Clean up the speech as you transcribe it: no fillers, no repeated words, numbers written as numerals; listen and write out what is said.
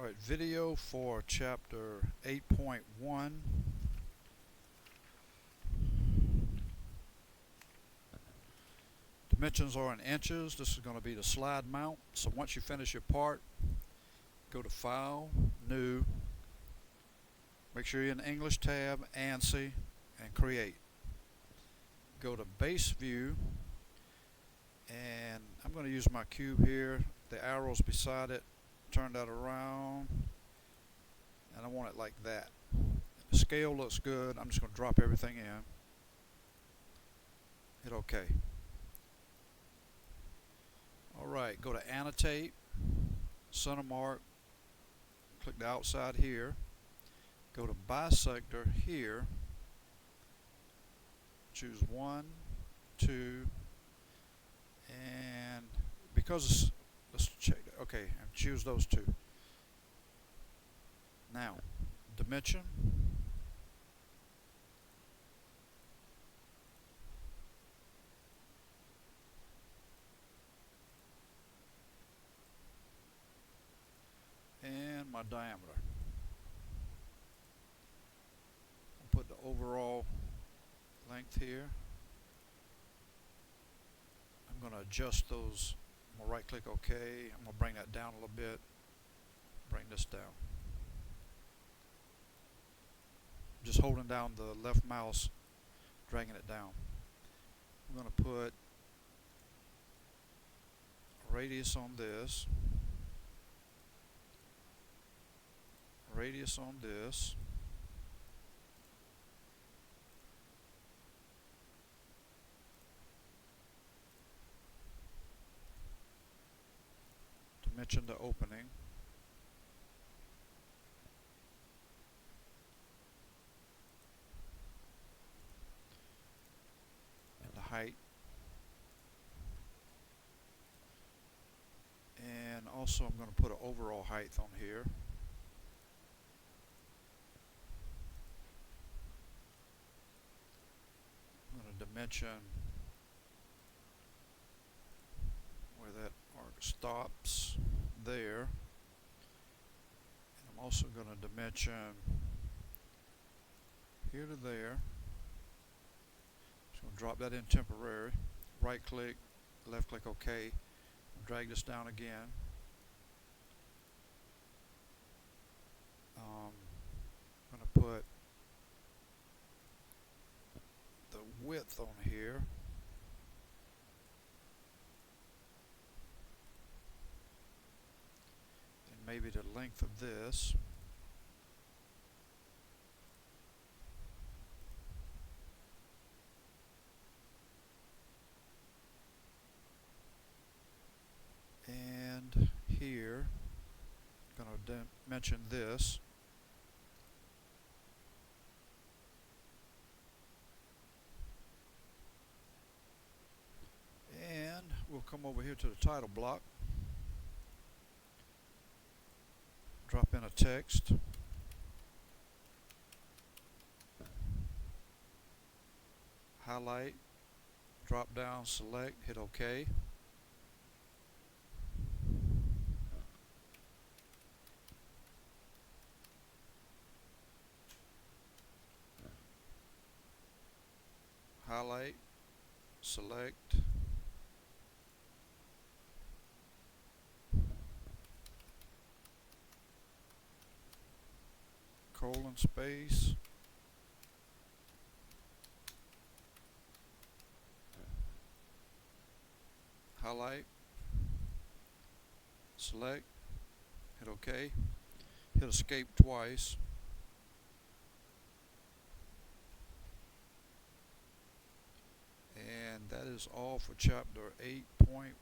Alright, video for chapter 8.1. Dimensions are in inches. This is going to be the slide mount. So once you finish your part, go to File, New, make sure you're in the English tab, ANSI, and Create. Go to Base View, and I'm going to use my cube here. The arrows beside it, turn that around, and I want it like that. The scale looks good. I'm just going to drop everything in. Hit OK. Alright, go to Annotate, Center Mark, click the outside here, go to Bisector here, choose 1, 2, and because let's check that. Okay, and choose those two. Now, dimension. And my diameter. I'll put the overall length here. I'm going to adjust those. I'm going to right click OK. I'm going to bring that down a little bit. Bring this down. Just holding down the left mouse, dragging it down. I'm going to put a radius on this. Radius on this. Dimension the opening. And the height. And also I'm going to put an overall height on here. Dimension where that arc stops there, and I'm also going to dimension here to there. Just going to drop that in temporary. Right click, left click OK. Drag this down again. I'm going to put width on here, and maybe the length of this, and here I'm going to dimension this. We'll come over here to the title block, drop in a text, highlight, drop down, select, hit OK. Highlight, select, colon space, highlight, select, hit OK, hit escape twice, and that is all for chapter 8.1.